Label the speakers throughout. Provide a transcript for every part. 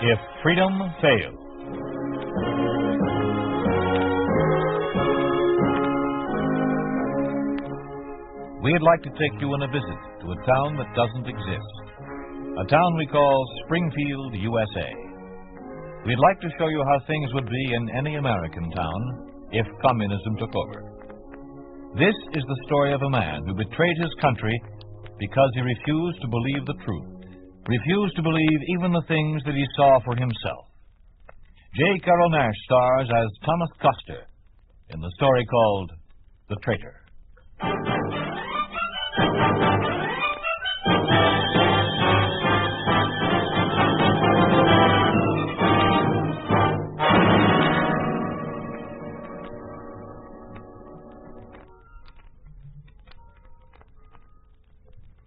Speaker 1: If Freedom Fails. We'd like to take you on a visit to a town that doesn't exist. A town we call Springfield, USA. We'd like to show you how things would be in any American town if communism took over. This is the story of a man who betrayed his country because he refused to believe the truth, refused to believe even the things that he saw for himself. J. Carrol Naish stars as Thomas Custer in the story called The Traitor.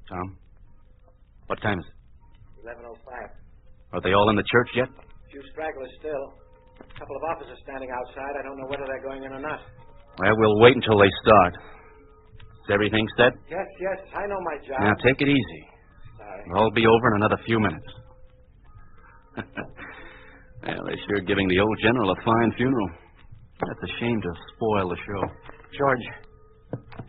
Speaker 2: Tom, what time is it?
Speaker 3: 11:05.
Speaker 2: Are they all in the church yet?
Speaker 3: A few stragglers still. A couple of officers standing outside. I don't know whether they're going in or not.
Speaker 2: Well, we'll wait until they start. Is everything set?
Speaker 3: Yes, I know my job.
Speaker 2: Now, take it easy.
Speaker 3: Sorry.
Speaker 2: It'll all be over in another few minutes. Well, they're sure giving the old general a fine funeral. That's a shame to spoil the show.
Speaker 3: George,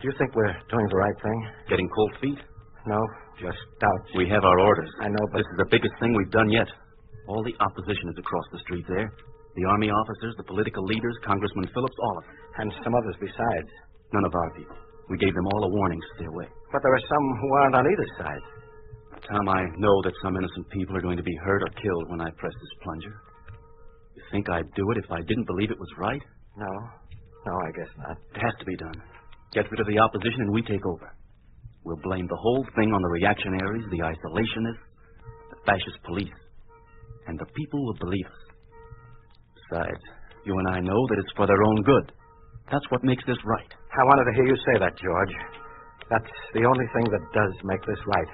Speaker 3: do you think we're doing the right thing?
Speaker 2: Getting cold feet?
Speaker 3: No, just doubts.
Speaker 2: We have our orders.
Speaker 3: I know, but...
Speaker 2: This is the biggest thing we've done yet. All the opposition is across the street there. The army officers, the political leaders, Congressman Phillips, all of them.
Speaker 3: And some others besides.
Speaker 2: None of our people. We gave them all a warning to stay away.
Speaker 3: But there are some who aren't on either side.
Speaker 2: Tom, I know that some innocent people are going to be hurt or killed when I press this plunger. You think I'd do it if I didn't believe it was right?
Speaker 3: No, I guess not.
Speaker 2: It has to be done. Get rid of the opposition and we take over. We'll blame the whole thing on the reactionaries, the isolationists, the fascist police. And the people will believe us. Besides, you and I know that it's for their own good. That's what makes this right.
Speaker 3: I wanted to hear you say that, George. That's the only thing that does make this right.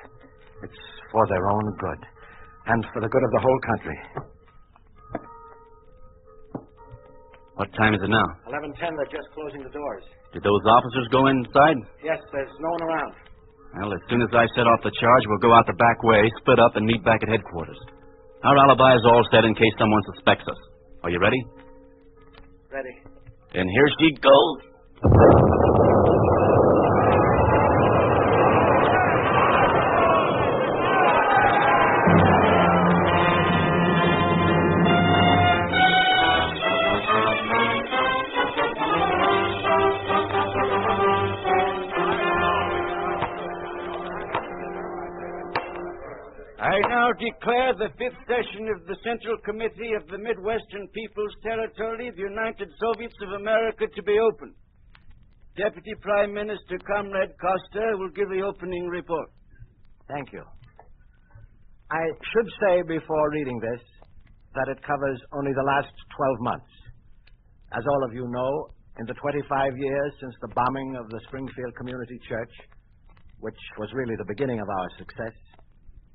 Speaker 3: It's for their own good. And for the good of the whole country.
Speaker 2: What time is it now?
Speaker 3: 11:10. They're just closing the doors.
Speaker 2: Did those officers go inside?
Speaker 3: Yes, there's no one around.
Speaker 2: Well, as soon as I set off the charge, we'll go out the back way, split up, and meet back at headquarters. Our alibi is all set in case someone suspects us. Are you ready?
Speaker 3: Ready.
Speaker 2: Then here she goes.
Speaker 4: I now declare the fifth session of the Central Committee of the Midwestern People's Territory of the United Soviets of America to be open. Deputy Prime Minister Comrade Costa will give the opening report.
Speaker 3: Thank you. I should say before reading this that it covers only the last 12 months. As all of you know, in the 25 years since the bombing of the Springfield Community Church, which was really the beginning of our success,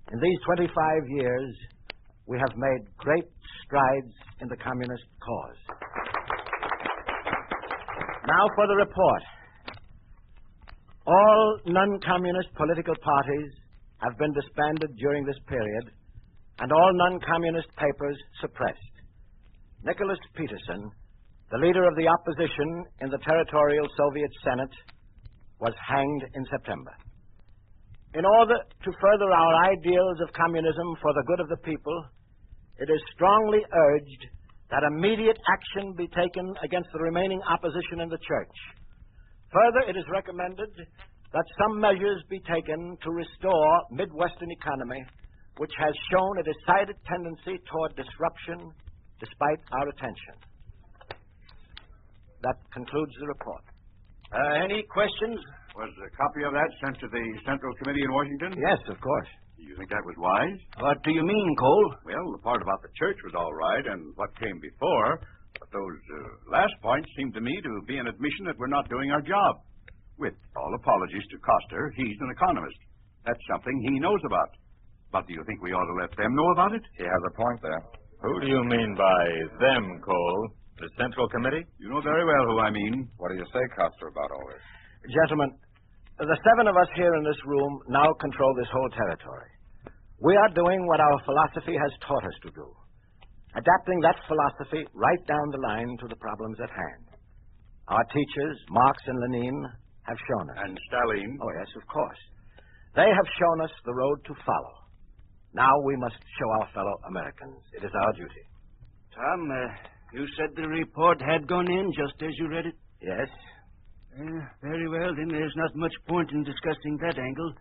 Speaker 3: in these 25 years, we have made great strides in the communist cause. Now for the report. All non-communist political parties have been disbanded during this period, and all non-communist papers suppressed. Nicholas Peterson, the leader of the opposition in the Territorial Soviet Senate, was hanged in September. In order to further our ideals of communism for the good of the people, it is strongly urged that immediate action be taken against the remaining opposition in the church. Further, it is recommended that some measures be taken to restore Midwestern economy, which has shown a decided tendency toward disruption despite our attention. That concludes the report.
Speaker 4: Any questions?
Speaker 5: Was a copy of that sent to the Central Committee in Washington?
Speaker 3: Yes, of course.
Speaker 5: Do you think that was wise?
Speaker 4: What do you mean, Cole?
Speaker 5: Well, the part about the church was all right, and what came before, but those last points seemed to me to be an admission that we're not doing our job. With all apologies to Coster, he's an economist. That's something he knows about. But do you think we ought to let them know about it?
Speaker 6: He has a point there. Who do you mean by them, Cole? The Central Committee?
Speaker 5: You know very well who I mean.
Speaker 6: What do you say, Coster, about all this?
Speaker 3: Gentlemen, the 7 of us here in this room now control this whole territory. We are doing what our philosophy has taught us to do. adapting that philosophy right down the line to the problems at hand. Our teachers, Marx and Lenin, have shown us.
Speaker 5: And Stalin.
Speaker 3: Oh, yes, of course. They have shown us the road to follow. Now we must show our fellow Americans. It is our duty.
Speaker 4: Tom, you said the report had gone in just as you read it?
Speaker 3: Yes.
Speaker 4: Very well, then there's not much point in discussing that angle.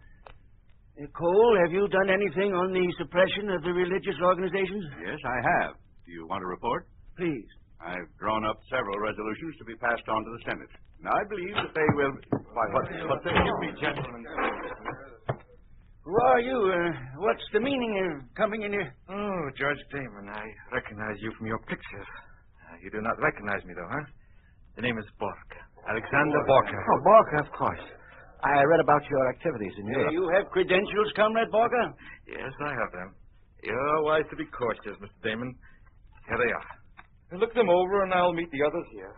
Speaker 4: Cole, have you done anything on the suppression of the religious organizations?
Speaker 5: Yes, I have. Do you want a report?
Speaker 4: Please.
Speaker 5: I've drawn up several resolutions to be passed on to the Senate. Now, I believe that they will... Why, what they give me, gentlemen.
Speaker 4: Who are you? What's the meaning of coming in here?
Speaker 7: Oh, Judge Damon, I recognize you from your pictures. You do not recognize me, though, huh? The name is Borka. Alexander Borka.
Speaker 3: Oh, Borka, of course. I read about your activities in Europe.
Speaker 4: You have credentials, Comrade Borka?
Speaker 7: Yes, I have them. You're wise to be cautious, Mr. Damon. Here they are. Look them over, and I'll meet the others here.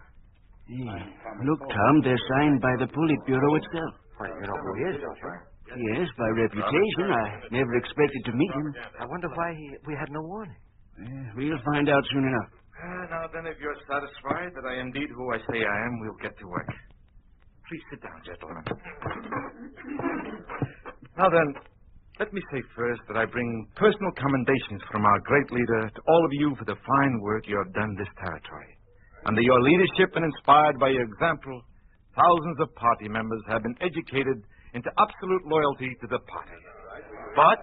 Speaker 4: Look, Tom, they're signed by the Politburo itself.
Speaker 3: Well, you know who he is, don't you?
Speaker 4: Yes, by reputation. I never expected to meet him.
Speaker 3: I wonder why we had no warning.
Speaker 4: We'll find out soon enough.
Speaker 7: Now then, if you're satisfied that I am indeed who I say I am, we'll get to work. Please sit down, gentlemen. Now then, let me say first that I bring personal commendations from our great leader to all of you for the fine work you have done in this territory. Under your leadership and inspired by your example, thousands of party members have been educated into absolute loyalty to the party. But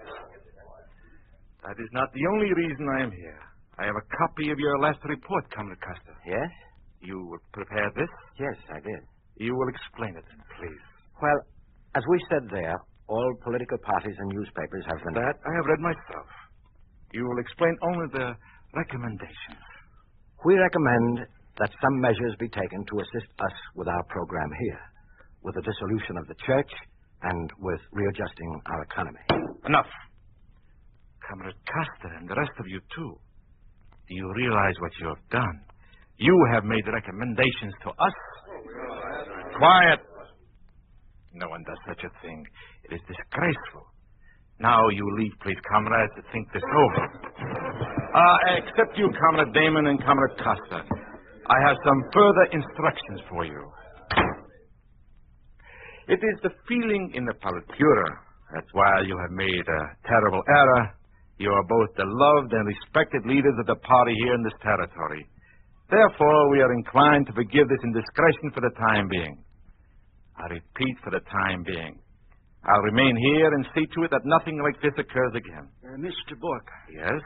Speaker 7: that is not the only reason I am here. I have a copy of your last report, Comrade Custer.
Speaker 3: Yes?
Speaker 7: You prepared this?
Speaker 3: Yes, I did.
Speaker 7: You will explain it, please.
Speaker 3: Well, as we said there, all political parties and newspapers have been...
Speaker 7: That I have read myself. You will explain only the recommendations.
Speaker 3: We recommend that some measures be taken to assist us with our program here, with the dissolution of the church and with readjusting our economy.
Speaker 7: Enough. Comrade Custer and the rest of you, too. Do you realize what you have done? You have made recommendations to us. Quiet. No one does such a thing. It is disgraceful. Now you leave, please, comrades, to think this over. Except you, Comrade Damon and Comrade Custer. I have some further instructions for you. It is the feeling in the Politburo that while you have made a terrible error, you are both the loved and respected leaders of the party here in this territory. Therefore, we are inclined to forgive this indiscretion for the time being. I repeat, for the time being. I'll remain here and see to it that nothing like this occurs again.
Speaker 4: Mr. Borka.
Speaker 7: Yes?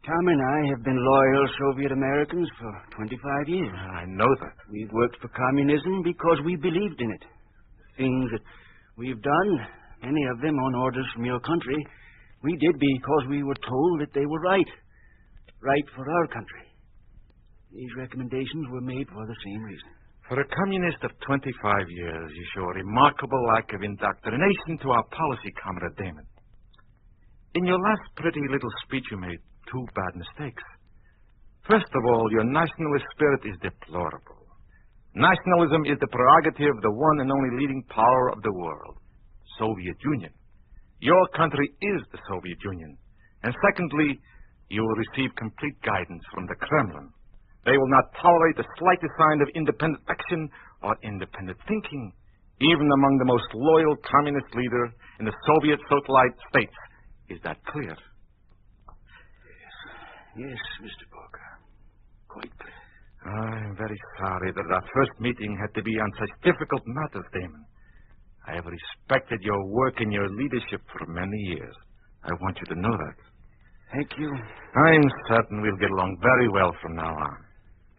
Speaker 4: Tom and I have been loyal Soviet Americans for 25 years.
Speaker 7: I know that.
Speaker 4: We've worked for communism because we believed in it. The things that we've done, many of them on orders from your country, we did because we were told that they were right. Right for our country. These recommendations were made for the same reason.
Speaker 7: For a communist of 25 years, you show a remarkable lack of indoctrination to our policy, Comrade Damon. In your last pretty little speech, you made two bad mistakes. First of all, your nationalist spirit is deplorable. Nationalism is the prerogative of the one and only leading power of the world, Soviet Union. Your country is the Soviet Union. And secondly, you will receive complete guidance from the Kremlin. They will not tolerate the slightest sign of independent action or independent thinking, even among the most loyal communist leader in the Soviet satellite states. Is that clear?
Speaker 4: Yes, Mr. Borka. Quite clear.
Speaker 7: I'm very sorry that our first meeting had to be on such difficult matters, Damon. I have respected your work and your leadership for many years. I want you to know that.
Speaker 4: Thank you.
Speaker 7: I'm certain we'll get along very well from now on.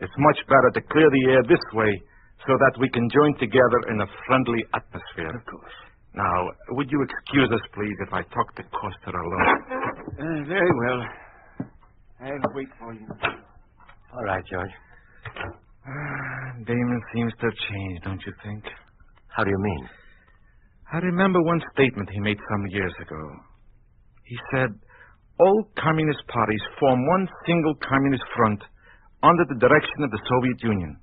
Speaker 7: It's much better to clear the air this way so that we can join together in a friendly atmosphere.
Speaker 4: Of course.
Speaker 7: Now, would you excuse us, please, if I talk to Costa alone?
Speaker 4: Very well. I'll wait for you.
Speaker 3: All right, George.
Speaker 7: Damon seems to have changed, don't you think?
Speaker 3: How do you mean?
Speaker 7: I remember one statement he made some years ago. He said, all communist parties form one single communist front under the direction of the Soviet Union.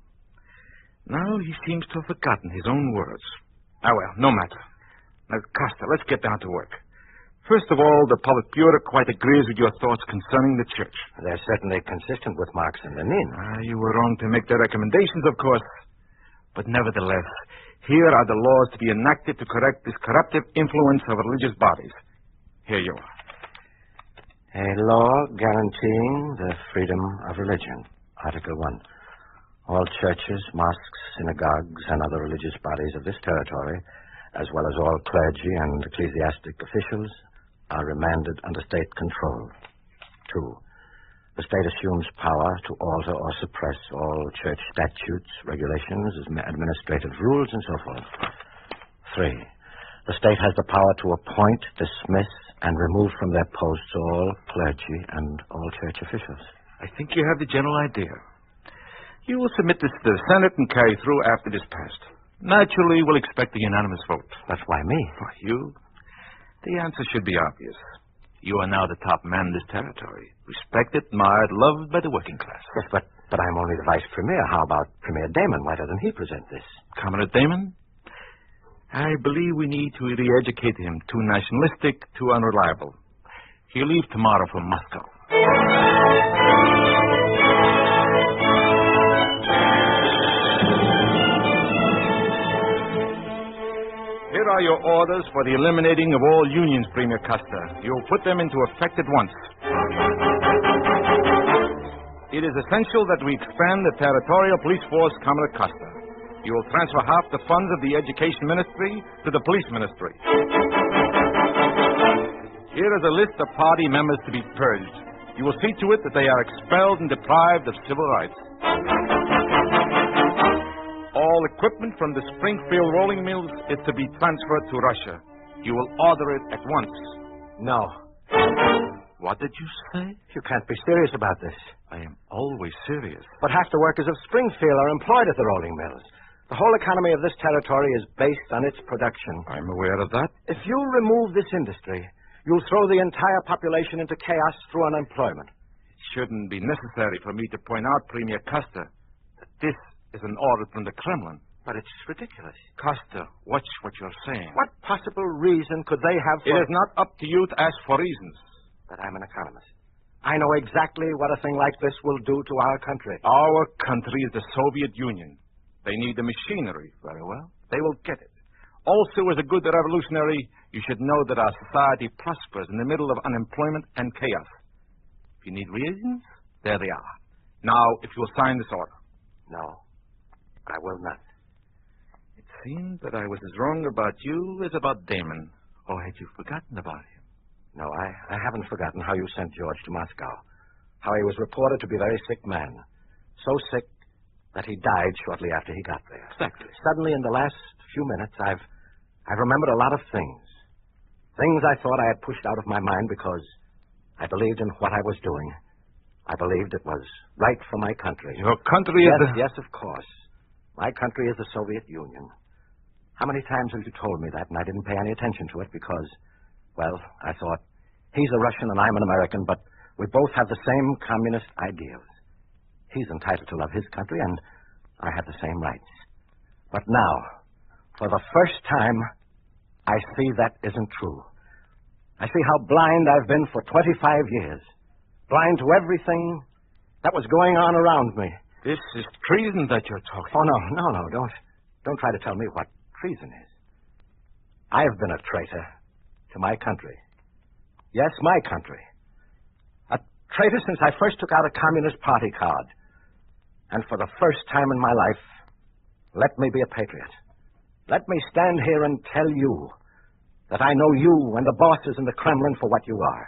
Speaker 7: Now he seems to have forgotten his own words. Ah, well, no matter. Now, Costa, let's get down to work. First of all, the Politburo quite agrees with your thoughts concerning the church.
Speaker 3: They're certainly consistent with Marx and Lenin.
Speaker 7: You were wrong to make the recommendations, of course. But nevertheless, here are the laws to be enacted to correct this corruptive influence of religious bodies. Here you are.
Speaker 3: A law guaranteeing the freedom of religion. Article 1. All churches, mosques, synagogues, and other religious bodies of this territory, as well as all clergy and ecclesiastic officials, are remanded under state control. 2. The state assumes power to alter or suppress all church statutes, regulations, administrative rules, and so forth. 3. The state has the power to appoint, dismiss, and remove from their posts all clergy and all church officials.
Speaker 7: I think you have the general idea. You will submit this to the Senate and carry through after this passed. Naturally, we'll expect a unanimous vote.
Speaker 3: But why me?
Speaker 7: Why, you? The answer should be obvious. You are now the top man in this territory. Respected, admired, loved by the working class.
Speaker 3: Yes, but I'm only the vice premier. How about Premier Damon? Why doesn't he present this?
Speaker 7: Comrade Damon? I believe we need to re-educate him. Too nationalistic, too unreliable. He'll leave tomorrow for Moscow. Here are your orders for the eliminating of all unions, Premier Custer. You'll put them into effect at once. It is essential that we expand the territorial police force, Comrade Custer. You will transfer half the funds of the Education Ministry to the Police Ministry. Here is a list of party members to be purged. You will see to it that they are expelled and deprived of civil rights. All equipment from the Springfield rolling mills is to be transferred to Russia. You will order it at once.
Speaker 3: No.
Speaker 7: What did you say?
Speaker 3: You can't be serious about this.
Speaker 7: I am always serious.
Speaker 3: But half the workers of Springfield are employed at the rolling mills. The whole economy of this territory is based on its production.
Speaker 7: I'm aware of that.
Speaker 3: If you remove this industry, you'll throw the entire population into chaos through unemployment.
Speaker 7: It shouldn't be necessary for me to point out, Premier Custer, that this is an order from the Kremlin.
Speaker 3: But it's ridiculous.
Speaker 7: Custer, watch what you're saying.
Speaker 3: What possible reason could they have for...
Speaker 7: It is not up to you to ask for reasons.
Speaker 3: But I'm an economist. I know exactly what a thing like this will do to our country.
Speaker 7: Our country is the Soviet Union. They need the machinery. Very well. They will get it. Also, as a good revolutionary, you should know that our society prospers in the middle of unemployment and chaos. If you need reasons, there they are. Now, if you'll sign this order.
Speaker 3: No, I will not.
Speaker 7: It seemed that I was as wrong about you as about Damon. Or had you forgotten about him?
Speaker 3: No, I haven't forgotten how you sent George to Moscow. How he was reported to be a very sick man. So sick that he died shortly after he got there.
Speaker 7: Exactly.
Speaker 3: Suddenly, in the last few minutes, I've remembered a lot of things. Things I thought I had pushed out of my mind because I believed in what I was doing. I believed it was right for my country.
Speaker 7: Your country is
Speaker 3: Yes, of course. My country is the Soviet Union. How many times have you told me that, and I didn't pay any attention to it because, well, I thought, he's a Russian and I'm an American, but we both have the same communist ideals. He's entitled to love his country, and I have the same rights. But now, for the first time, I see that isn't true. I see how blind I've been for 25 years. Blind to everything that was going on around me.
Speaker 7: This is treason that you're talking.
Speaker 3: Oh, no. Don't try to tell me what treason is. I have been a traitor to my country. Yes, my country. A traitor since I first took out a Communist Party card. And for the first time in my life, let me be a patriot. Let me stand here and tell you that I know you and the bosses in the Kremlin for what you are.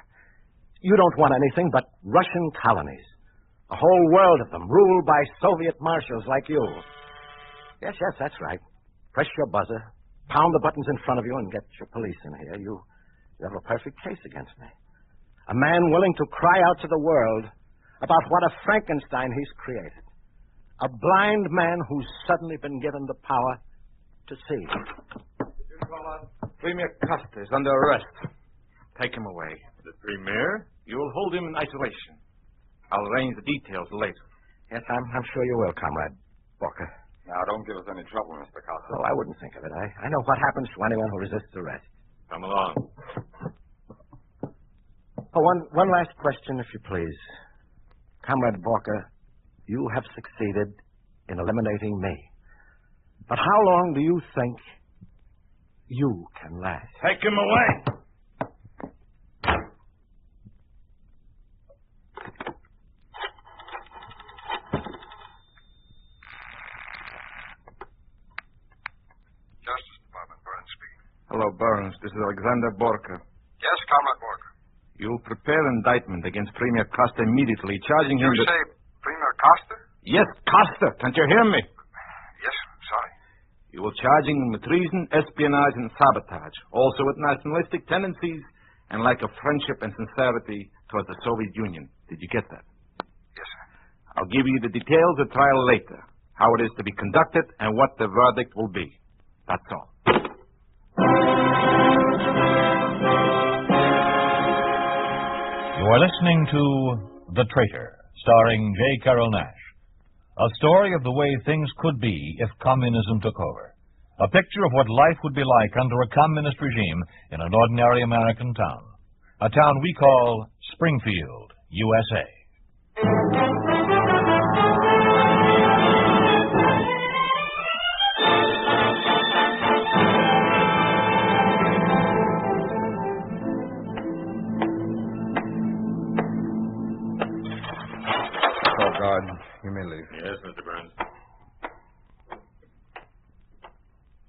Speaker 3: You don't want anything but Russian colonies. A whole world of them, ruled by Soviet marshals like you. Yes, that's right. Press your buzzer, pound the buttons in front of you, and get your police in here. You have a perfect case against me. A man willing to cry out to the world about what a Frankenstein he's created. A blind man who's suddenly been given the power to see.
Speaker 7: Premier Custer is under arrest. Take him away. The Premier? You will hold him in isolation. I'll arrange the details later.
Speaker 3: Yes, I'm sure you will, Comrade Walker.
Speaker 6: Now, don't give us any trouble, Mr. Custer.
Speaker 3: Oh, I wouldn't think of it. I know what happens to anyone who resists arrest.
Speaker 6: Come along.
Speaker 3: Oh, one last question, if you please. Comrade Walker, you have succeeded in eliminating me. But how long do you think you can last?
Speaker 7: Take him away.
Speaker 8: Justice Department, Burns speaking.
Speaker 7: Hello, Burns. This is Alexander Borka.
Speaker 8: Yes, Comrade Walker.
Speaker 7: You'll prepare indictment against Premier Costa immediately, charging him
Speaker 8: You say Premier Costa?
Speaker 7: Yes, Costa. Can't you hear me?
Speaker 8: Yes, sorry.
Speaker 7: You will charging him with treason, espionage, and sabotage. Also with nationalistic tendencies and lack of friendship and sincerity towards the Soviet Union. Did you get that?
Speaker 8: Yes, sir.
Speaker 7: I'll give you the details of the trial later. How it is to be conducted and what the verdict will be. That's all.
Speaker 1: You are listening to The Traitor, starring J. Carrol Naish. A story of the way things could be if communism took over. A picture of what life would be like under a communist regime in an ordinary American town. A town we call Springfield, USA.
Speaker 8: You may leave.
Speaker 6: Yes, Mr. Burns.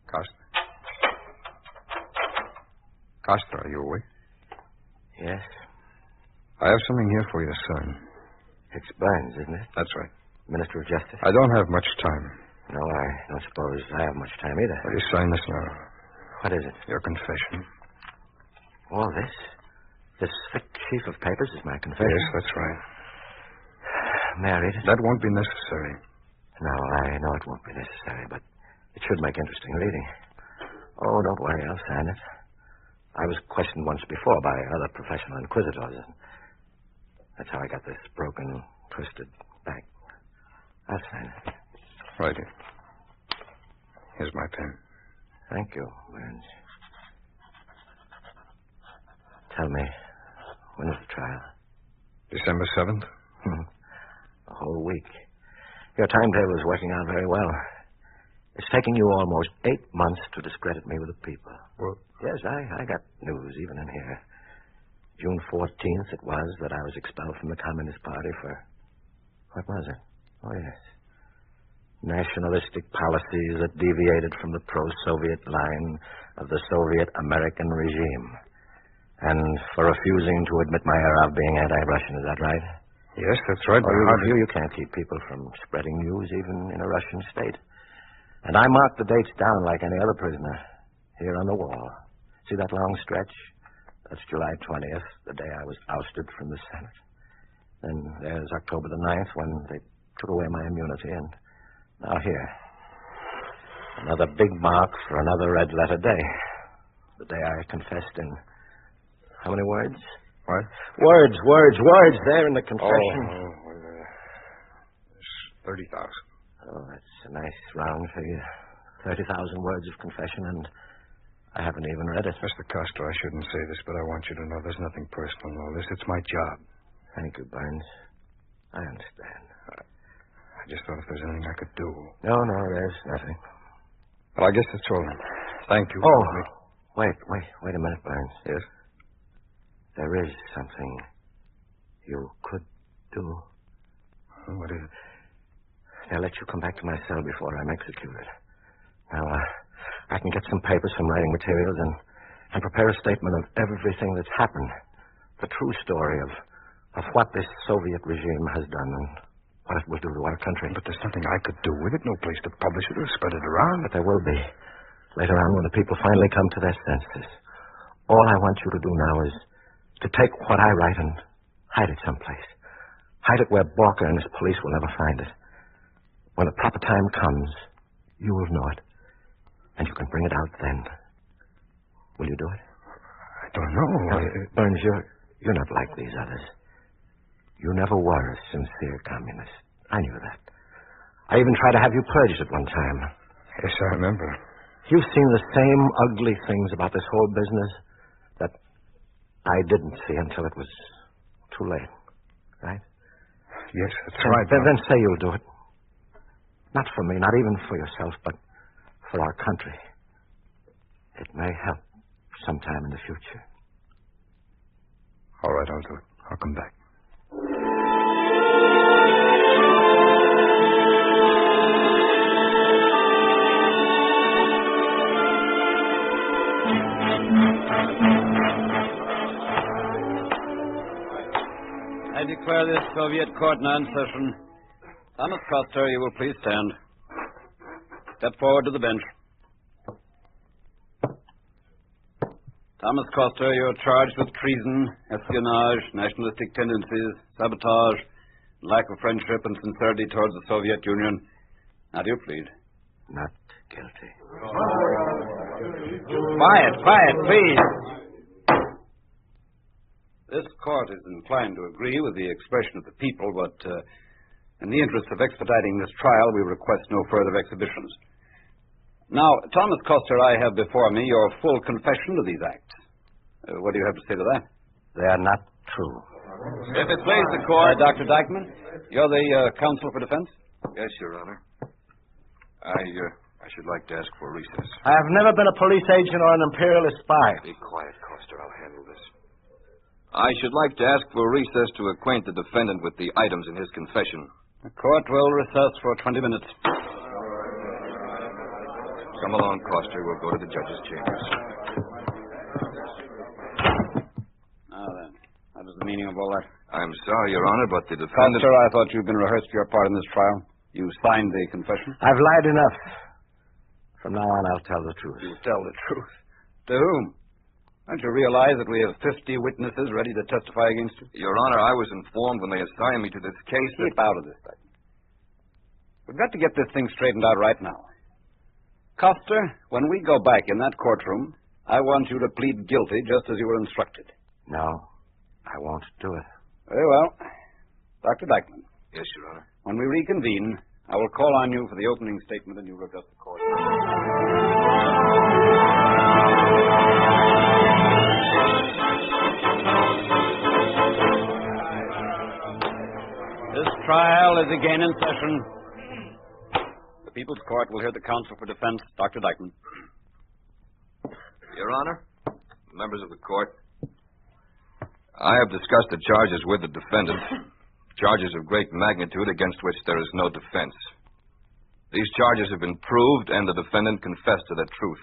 Speaker 8: Costa. Costa, are you awake?
Speaker 3: Yes?
Speaker 8: I have something here for you to sign.
Speaker 3: It's Burns, isn't it?
Speaker 8: That's right.
Speaker 3: Minister of Justice?
Speaker 8: I don't have much time.
Speaker 3: No, I don't suppose I have much time either.
Speaker 8: Will you sign this now?
Speaker 3: What is it?
Speaker 8: Your confession.
Speaker 3: All this? This thick sheaf of papers is my confession?
Speaker 8: Yes, that's right.
Speaker 3: May I read it?
Speaker 8: That won't be necessary.
Speaker 3: No, I know it won't be necessary, but it should make interesting reading. Oh, don't worry, I'll sign it. I was questioned once before by other professional inquisitors, and that's how I got this broken, twisted back. I'll sign it.
Speaker 8: Right here. Here's my pen.
Speaker 3: Thank you, Burns. Tell me, when is the trial?
Speaker 8: December 7th?
Speaker 3: A whole week. Your timetable is working out very well. It's taking you almost 8 months to discredit me with the people.
Speaker 8: Well,
Speaker 3: yes, I got news even in here. June 14th it was that I was expelled from the Communist Party for... What was it? Oh, yes. Nationalistic policies that deviated from the pro-Soviet line of the Soviet-American regime. And for refusing to admit my error of being anti-Russian, is that right?
Speaker 8: yes, that's right.
Speaker 3: You can't keep people from spreading news even in a Russian state. And I marked the dates down like any other prisoner, here on the wall. See that long stretch? That's July 20th, the day I was ousted from the Senate. Then there's October the 9th, when they took away my immunity. And now here. Another big mark for another red-letter day. The day I confessed in... How many words?
Speaker 8: What?
Speaker 3: Words there in the confession.
Speaker 8: It's 30,000.
Speaker 3: Oh, that's a nice round figure. 30,000 words of confession, and I haven't even read it.
Speaker 8: Mr. Costa, I shouldn't say this, but I want you to know there's nothing personal in all this. It's my job.
Speaker 3: Thank you, Burns. I understand.
Speaker 8: I just thought if there's anything I could do.
Speaker 3: No, there's nothing.
Speaker 8: Well, I guess that's all. Thank you.
Speaker 3: Oh, wait a minute, Burns.
Speaker 8: Yes?
Speaker 3: There is something you could do.
Speaker 8: What is it?
Speaker 3: They'll let you come back to my cell before I'm executed. Now, I can get some papers, some writing materials, and prepare a statement of everything that's happened. The true story of what this Soviet regime has done and what it will do to our country.
Speaker 8: But there's nothing I could do with it. No place to publish it or spread it around.
Speaker 3: But there will be. Later on, when the people finally come to their senses. All I want you to do now is to take what I write and hide it someplace. Hide it where Borka and his police will never find it. When the proper time comes, you will know it. And you can bring it out then. Will you do it?
Speaker 8: I don't know.
Speaker 3: Burns, you're not like these others. You never were a sincere communist. I knew that. I even tried to have you purged at one time.
Speaker 8: Yes, I remember.
Speaker 3: You've seen the same ugly things about this whole business that I didn't see until it was too late, right?
Speaker 8: Yes, that's right.
Speaker 3: Then say you'll do it. Not for me, not even for yourself, but for our country. It may help sometime in the future.
Speaker 8: All right, I'll do it. I'll come back.
Speaker 9: I declare this Soviet court now in session. Thomas Coster, you will please stand. Step forward to the bench. Thomas Coster, you are charged with treason, espionage, nationalistic tendencies, sabotage, lack of friendship and sincerity towards the Soviet Union. How do you plead?
Speaker 3: Not guilty.
Speaker 9: Quiet, please. This court is inclined to agree with the expression of the people, but in the interest of expediting this trial, we request no further exhibitions. Now, Thomas Coster, I have before me your full confession to these acts. What do you have to say to that?
Speaker 3: They are not true.
Speaker 9: If it please the court... Dr. Dykeman, you're the counsel for defense?
Speaker 10: Yes, Your Honor. I should like to ask for a recess.
Speaker 3: I have never been a police agent or an imperialist spy.
Speaker 10: Be quiet, Coster. I'll handle this. I should like to ask for a recess to acquaint the defendant with the items in his confession.
Speaker 9: The court will recess for 20 minutes.
Speaker 10: Come along, Coster. We'll go to the judge's chambers.
Speaker 9: Now then, what is the meaning of all that?
Speaker 10: I'm sorry, Your Honor, but the defendant...
Speaker 9: Coster, I thought you'd been rehearsed your part in this trial. You signed the confession?
Speaker 3: I've lied enough. From now on, I'll tell the truth.
Speaker 9: You tell the truth? To whom? Don't you realize that we have 50 witnesses ready to testify against you?
Speaker 10: Your Honor, I was informed when they assigned me to this case that...
Speaker 9: Keep out of this thing. We've got to get this thing straightened out right now. Coster, when we go back in that courtroom, I want you to plead guilty just as you were instructed.
Speaker 3: No, I won't do it.
Speaker 9: Very well. Dr. Dykeman.
Speaker 10: Yes, Your Honor.
Speaker 9: When we reconvene, I will call on you for the opening statement and you will address the court. This trial is again in session. The People's Court will hear the counsel for defense, Dr. Dykeman.
Speaker 10: Your Honor, members of the court, I have discussed the charges with the defendant, charges of great magnitude against which there is no defense. These charges have been proved, and the defendant confessed to the truth.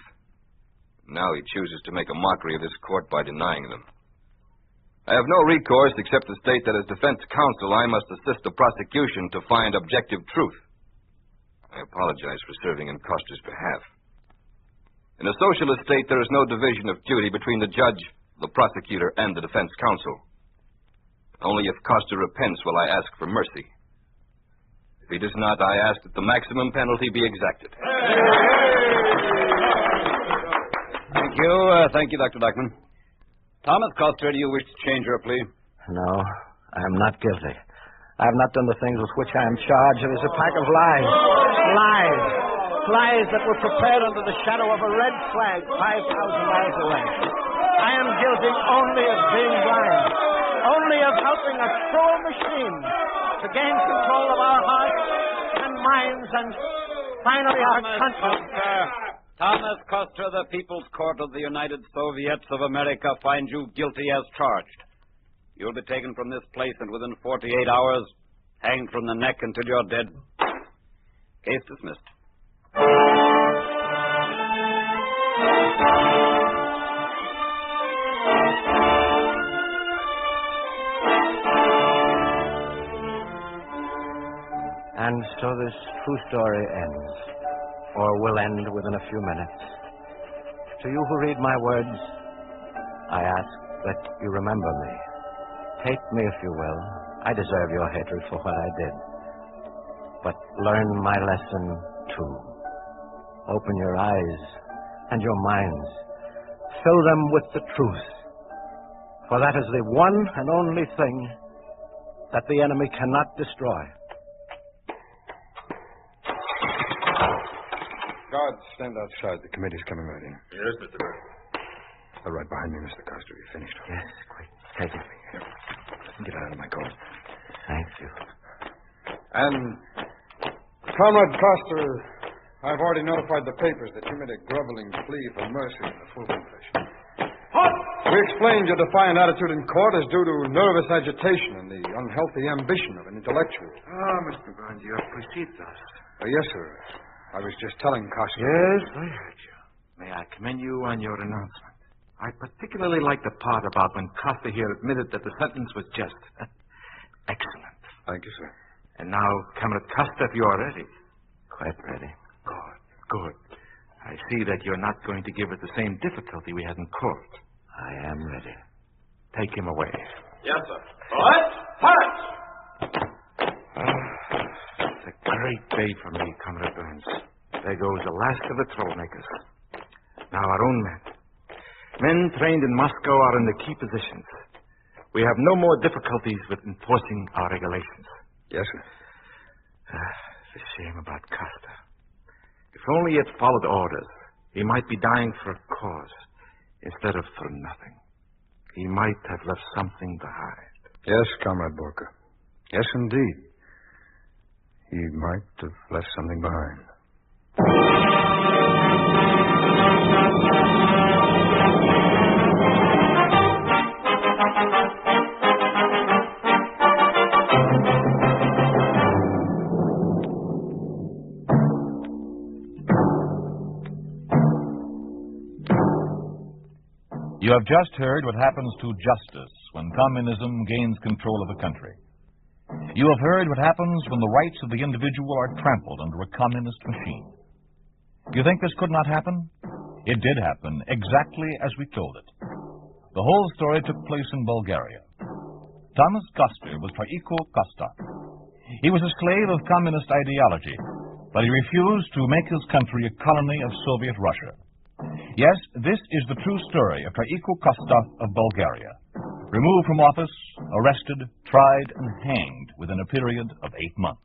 Speaker 10: Now he chooses to make a mockery of this court by denying them. I have no recourse except to state that as defense counsel, I must assist the prosecution to find objective truth. I apologize for serving in Coster's behalf. In a socialist state, there is no division of duty between the judge, the prosecutor, and the defense counsel. Only if Coster repents will I ask for mercy. If he does not, I ask that the maximum penalty be exacted.
Speaker 9: Thank you, Dr. Dykeman. Thomas Coster, do you wish to change your plea?
Speaker 3: No, I am not guilty. I have not done the things with which I am charged. It is a pack of lies. Lies. Lies that were prepared under the shadow of a red flag 5,000 miles away. I am guilty only of being blind. Only of helping a cruel machine to gain control of our hearts and minds and finally our country.
Speaker 9: Thomas Coster, the People's Court of the United Soviets of America finds you guilty as charged. You'll be taken from this place and within 48 hours hanged from the neck until you're dead. Case dismissed.
Speaker 3: And so this true story ends, or will end within a few minutes. To you who read my words, I ask that you remember me. Hate me if you will. I deserve your hatred for what I did. But learn my lesson, too. Open your eyes and your minds. Fill them with the truth. For that is the one and only thing that the enemy cannot destroy.
Speaker 8: Guards, stand outside. The committee's coming right in.
Speaker 10: Yes, Mr. Burke.
Speaker 8: Right behind me, Mr. Coster. You finished?
Speaker 3: Yes, quick. Take it.
Speaker 8: Get out of And, Comrade Coster, I've already notified the papers that you made a groveling plea for mercy in the full confession. We explained your defiant attitude in court is due to nervous agitation and the unhealthy ambition of an intellectual.
Speaker 7: Ah, Mr. Burns, you have preceded us.
Speaker 8: Yes, sir. I was just telling Coster.
Speaker 7: Yes, I heard you. May I commend you on your announcement. I particularly like the part about when Coster here admitted that the sentence was just. Excellent.
Speaker 8: Thank you, sir.
Speaker 7: And now, Comrade Coster, if you are ready.
Speaker 3: Quite ready.
Speaker 7: Good. I see that you're not going to give it the same difficulty we had in court.
Speaker 3: I am ready.
Speaker 7: Take him away.
Speaker 10: Yes, sir. What? Hurry!
Speaker 7: It's a great day for me, Comrade Burns. There goes the last of the troublemakers. Now our own men. Men trained in Moscow are in the key positions. We have no more difficulties with enforcing our regulations.
Speaker 8: Yes, sir.
Speaker 7: It's a shame about Costa. If only he had followed orders, he might be dying for a cause instead of for nothing. He might have left something behind.
Speaker 8: Yes, Comrade Borka. Yes, indeed. He might have left something behind.
Speaker 1: You have just heard what happens to justice when communism gains control of a country. You have heard what happens when the rights of the individual are trampled under a communist machine. Do you think this could not happen? It did happen exactly as we told it. The whole story took place in Bulgaria. Thomas Koster was Traitor Kosta. He was a slave of communist ideology, but he refused to make his country a colony of Soviet Russia. Yes, this is the true story of Traitor Kosta of Bulgaria. Removed from office, arrested, tried, and hanged within a period of 8 months.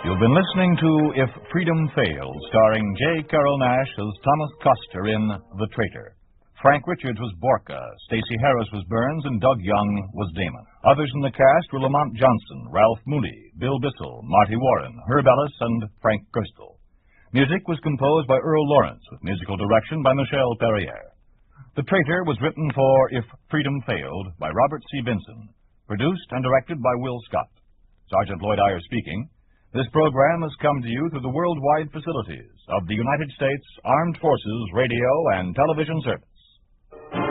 Speaker 1: You've been listening to If Freedom Fails, starring J. Carrol Naish as Thomas Koster in The Traitor. Frank Richards was Borka, Stacey Harris was Burns, and Doug Young was Damon. Others in the cast were Lamont Johnson, Ralph Mooney, Bill Bissell, Marty Warren, Herb Ellis, and Frank Gerstle. Music was composed by Earl Lawrence, with musical direction by Michel Perrier. The Traitor was written for If Freedom Failed by Robert C. Vinson, produced and directed by Will Scott. Sergeant Lloyd Iyer speaking. This program has come to you through the worldwide facilities of the United States Armed Forces Radio and Television Service.